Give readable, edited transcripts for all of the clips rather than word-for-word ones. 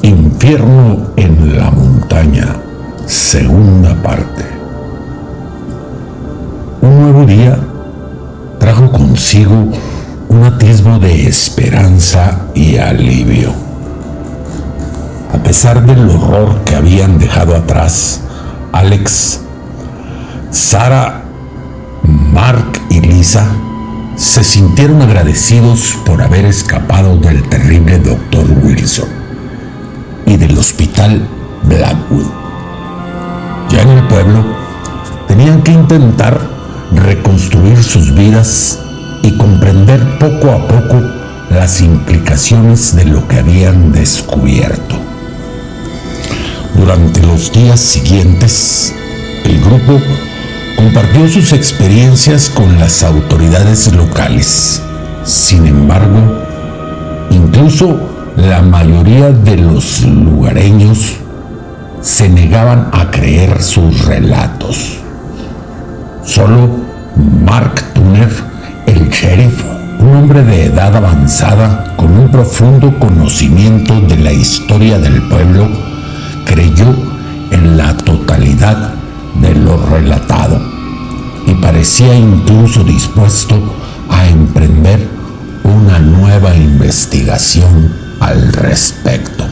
Infierno en la montaña, segunda parte. Un nuevo día trajo consigo un atisbo de esperanza y alivio. A pesar del horror que habían dejado atrás, Alex, Sara, Mark y Lisa se sintieron agradecidos por haber escapado del terrible Dr. Wilson y del hospital Blackwood. Ya en el pueblo tenían que intentar reconstruir sus vidas y comprender poco a poco las implicaciones de lo que habían descubierto. Durante los días siguientes, el grupo compartió sus experiencias con las autoridades locales. Sin embargo, incluso la mayoría de los lugareños se negaban a creer sus relatos. Solo Mark Turner, el sheriff, un hombre de edad avanzada con un profundo conocimiento de la historia del pueblo, creyó en la totalidad de lo relatado y parecía incluso dispuesto a emprender una nueva investigación al respecto.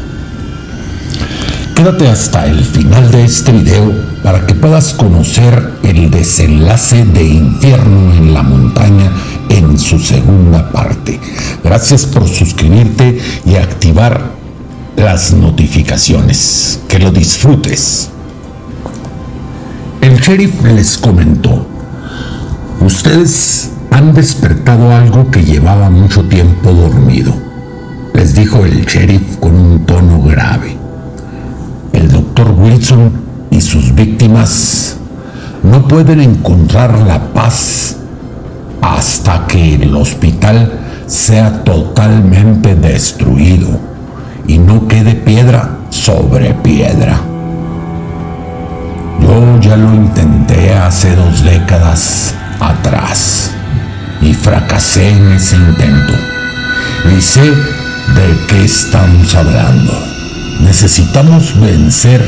Quédate hasta el final de este video para que puedas conocer el desenlace de Infierno en la montaña en su segunda parte. Gracias por suscribirte y activar las notificaciones. Que lo disfrutes. El sheriff les comentó: ustedes han despertado algo que llevaba mucho tiempo dormido, les dijo el sheriff con un tono grave. El Dr. Wilson y sus víctimas no pueden encontrar la paz hasta que el hospital sea totalmente destruido y no quede piedra sobre piedra. Yo ya lo intenté hace 2 décadas atrás y fracasé en ese intento. Y sé de qué estamos hablando. Necesitamos vencer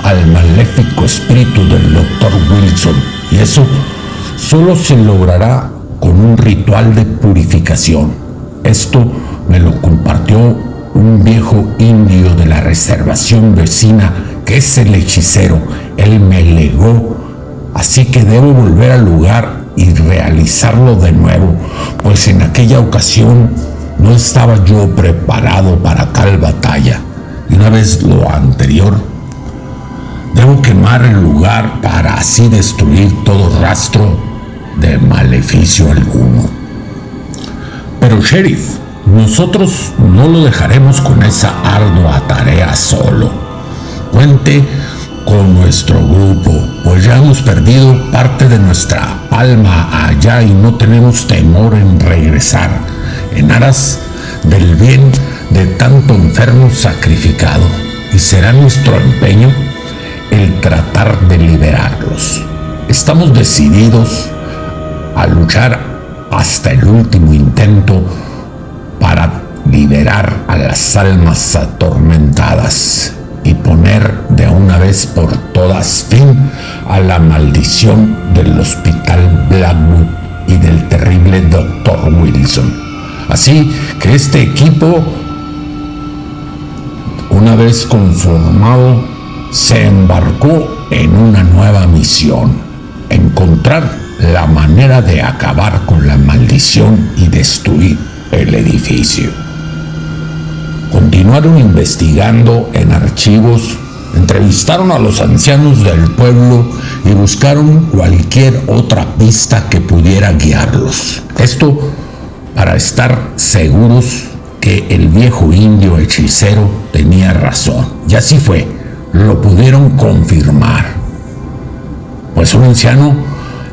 al maléfico espíritu del Dr. Wilson, y eso solo se logrará con un ritual de purificación. Esto me lo compartió un viejo indio de la reservación vecina, que es el hechicero. Él me legó, así que debo volver al lugar y realizarlo de nuevo, pues en aquella ocasión no estaba yo preparado para tal batalla. Y una vez lo anterior, debo quemar el lugar para así destruir todo rastro de maleficio alguno. Pero sheriff, nosotros no lo dejaremos con esa ardua tarea solo. Cuente con nuestro grupo, pues ya hemos perdido parte de nuestra alma allá y no tenemos temor en regresar, en aras del bien de tanto enfermo sacrificado, y será nuestro empeño el tratar de liberarlos. Estamos decididos a luchar hasta el último intento para liberar a las almas atormentadas y poner de una vez por todas fin a la maldición del hospital Blackwood y del terrible Dr. Wilson. Así que este equipo, una vez conformado, se embarcó en una nueva misión: encontrar la manera de acabar con la maldición y destruir el edificio. Continuaron investigando en archivos, entrevistaron a los ancianos del pueblo y buscaron cualquier otra pista que pudiera guiarlos. Esto para estar seguros que el viejo indio hechicero tenía razón. Y así fue, lo pudieron confirmar. Pues un anciano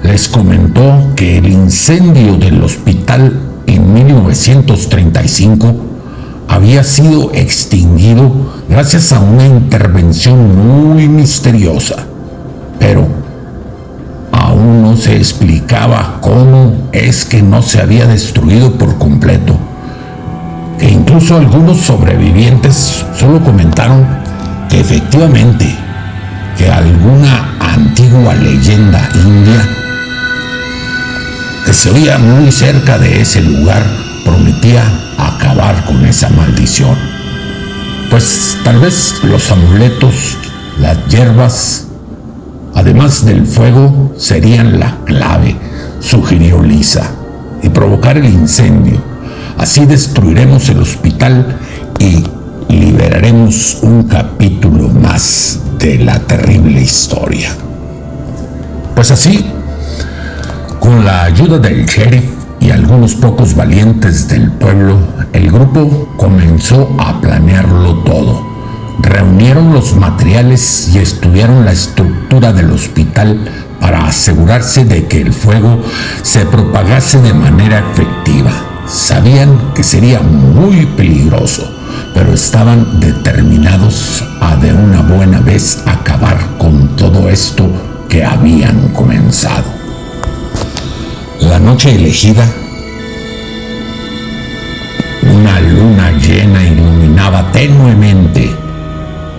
les comentó que el incendio del hospital en 1935 había sido extinguido gracias a una intervención muy misteriosa, pero aún no se explicaba cómo es que no se había destruido por completo, e incluso algunos sobrevivientes solo comentaron que efectivamente que alguna antigua leyenda india que se oía muy cerca de ese lugar prometía acabar con esa maldición. Pues tal vez los amuletos, las hierbas, además del fuego, serían la clave, sugirió Lisa, y provocar el incendio. Así destruiremos el hospital y liberaremos un capítulo más de la terrible historia. Pues así, con la ayuda del sheriff y algunos pocos valientes del pueblo, el grupo comenzó a planearlo todo. Reunieron los materiales y estudiaron la estructura del hospital para asegurarse de que el fuego se propagase de manera efectiva. Sabían que sería muy peligroso, pero estaban determinados a de una buena vez acabar con todo esto que habían comenzado. La noche elegida, una luna llena iluminaba tenuemente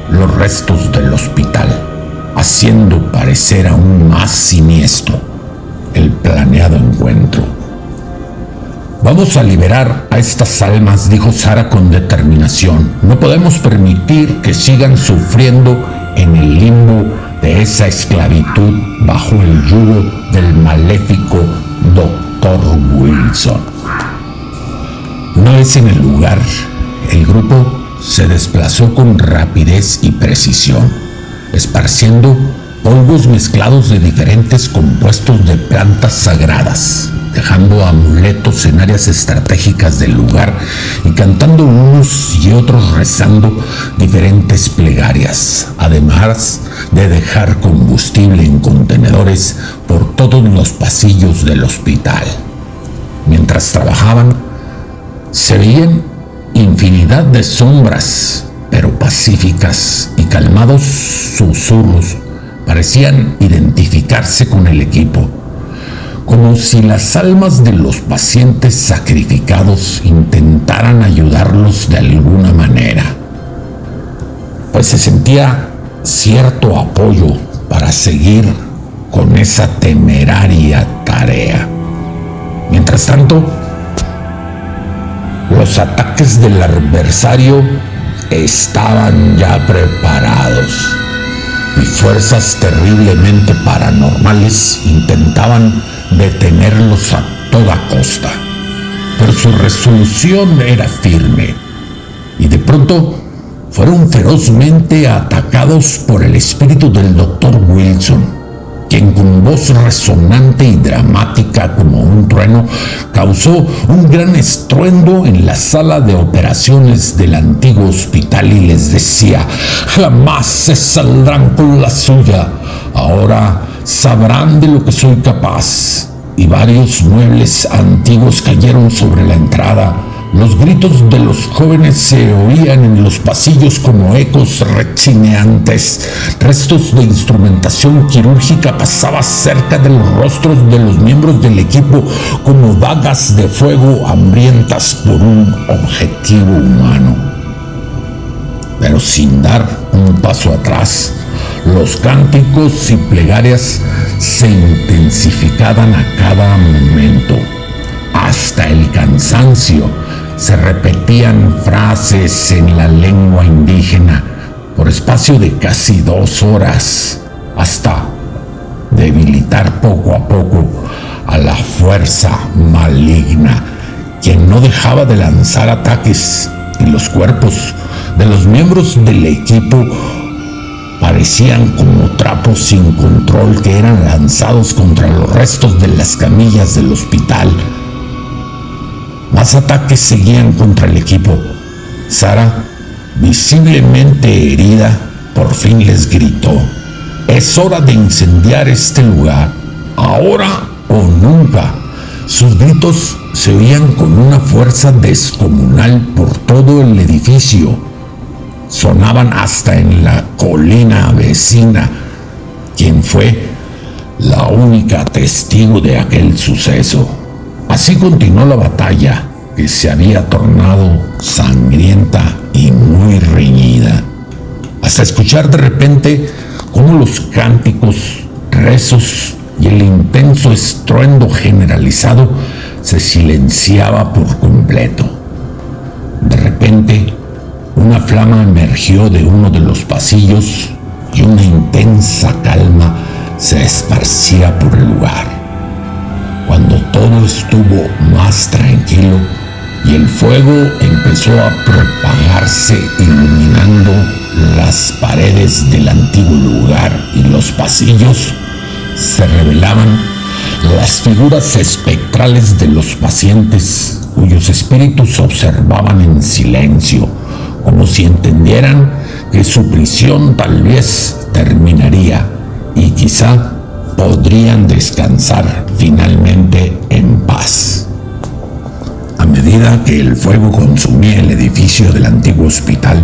los restos del hospital, haciendo parecer aún más siniestro el planeado encuentro. Vamos a liberar a estas almas, dijo Sara con determinación. No podemos permitir que sigan sufriendo en el limbo de esa esclavitud bajo el yugo del maléfico Dr. Wilson. Una vez en el lugar, el grupo se desplazó con rapidez y precisión, esparciendo polvos mezclados de diferentes compuestos de plantas sagradas, dejando amuletos en áreas estratégicas del lugar y cantando unos y otros rezando diferentes plegarias, además de dejar combustible en contenedores por todos los pasillos del hospital. Mientras trabajaban, se veían infinidad de sombras, pero pacíficas, y calmados susurros parecían identificarse con el equipo, como si las almas de los pacientes sacrificados intentaran ayudarlos de alguna manera, pues se sentía cierto apoyo para seguir con esa temeraria tarea. Mientras tanto, los ataques del adversario estaban ya preparados y fuerzas terriblemente paranormales intentaban detenerlos a toda costa. Pero su resolución era firme y de pronto fueron ferozmente atacados por el espíritu del Dr. Wilson, quien con voz resonante y dramática como un trueno causó un gran estruendo en la sala de operaciones del antiguo hospital y les decía: jamás se saldrán con la suya, ahora sabrán de lo que soy capaz. Y varios muebles antiguos cayeron sobre la entrada. Los gritos de los jóvenes se oían en los pasillos como ecos rechineantes. Restos de instrumentación quirúrgica pasaban cerca de los rostros de los miembros del equipo como dagas de fuego hambrientas por un objetivo humano. Pero sin dar un paso atrás, los cánticos y plegarias se intensificaban a cada momento, hasta el cansancio. Se repetían frases en la lengua indígena por espacio de casi 2 horas, hasta debilitar poco a poco a la fuerza maligna, quien no dejaba de lanzar ataques, y los cuerpos de los miembros del equipo parecían como trapos sin control que eran lanzados contra los restos de las camillas del hospital. Más ataques seguían contra el equipo. Sara, visiblemente herida, por fin les gritó: es hora de incendiar este lugar, ahora o nunca. Sus gritos se oían con una fuerza descomunal por todo el edificio. Sonaban hasta en la colina vecina, quien fue la única testigo de aquel suceso. Así continuó la batalla, que se había tornado sangrienta y muy reñida, hasta escuchar de repente cómo los cánticos, rezos y el intenso estruendo generalizado se silenciaba por completo. De repente, una flama emergió de uno de los pasillos y una intensa calma se esparcía por el lugar. Cuando todo estuvo más tranquilo y el fuego empezó a propagarse iluminando las paredes del antiguo lugar y los pasillos, se revelaban las figuras espectrales de los pacientes, cuyos espíritus observaban en silencio, como si entendieran que su prisión tal vez terminaría y quizá podrían descansar finalmente en paz. A medida que el fuego consumía el edificio del antiguo hospital,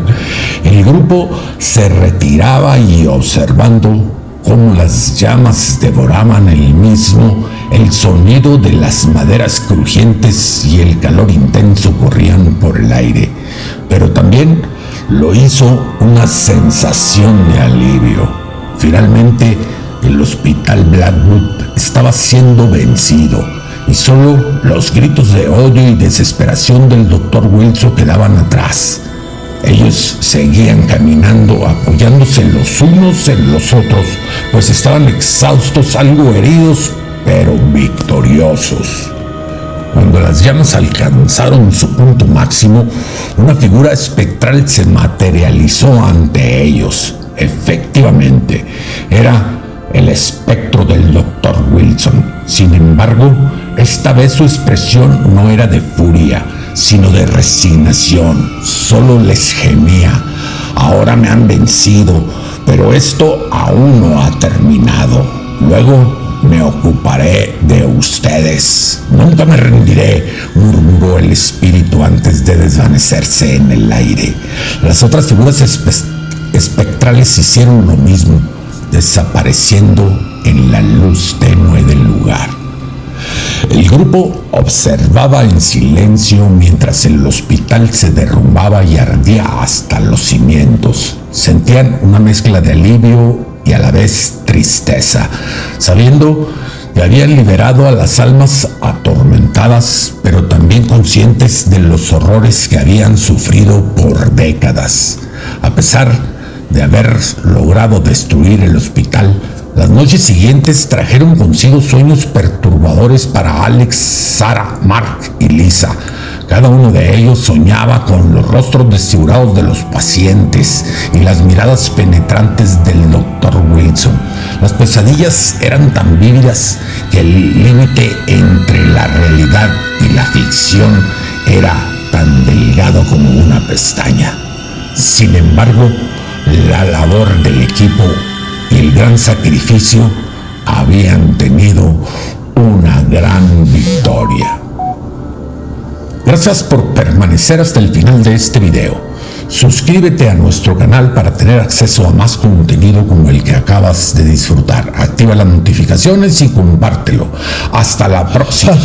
el grupo se retiraba y, observando cómo las llamas devoraban el mismo, el sonido de las maderas crujientes y el calor intenso corrían por el aire, pero también lo hizo una sensación de alivio. Finalmente, el hospital Blackwood estaba siendo vencido y solo los gritos de odio y desesperación del Dr. Wilson quedaban atrás. Ellos seguían caminando, apoyándose los unos en los otros, pues estaban exhaustos, algo heridos, pero victoriosos. Cuando las llamas alcanzaron su punto máximo, una figura espectral se materializó ante ellos. Efectivamente, era el espectro del Dr. Wilson. Sin embargo, esta vez su expresión no era de furia, sino de resignación. Solo les gemía: ahora me han vencido, pero esto aún no ha terminado. Luego me ocuparé de ustedes. Nunca me rendiré, murmuró el espíritu antes de desvanecerse en el aire. Las otras figuras espectrales hicieron lo mismo, desapareciendo en la luz tenue del lugar. El grupo observaba en silencio mientras el hospital se derrumbaba y ardía hasta los cimientos. Sentían una mezcla de alivio y a la vez tristeza, sabiendo que habían liberado a las almas atormentadas, pero también conscientes de los horrores que habían sufrido por décadas. A pesar de haber logrado destruir el hospital, las noches siguientes trajeron consigo sueños perturbadores para Alex, Sarah, Mark y Lisa. Cada uno de ellos soñaba con los rostros desfigurados de los pacientes y las miradas penetrantes del Dr. Wilson. Las pesadillas eran tan vívidas que el límite entre la realidad y la ficción era tan delgado como una pestaña. Sin embargo, la labor del equipo y el gran sacrificio habían tenido una gran victoria. Gracias por permanecer hasta el final de este video. Suscríbete a nuestro canal para tener acceso a más contenido como el que acabas de disfrutar. Activa las notificaciones y compártelo. Hasta la próxima.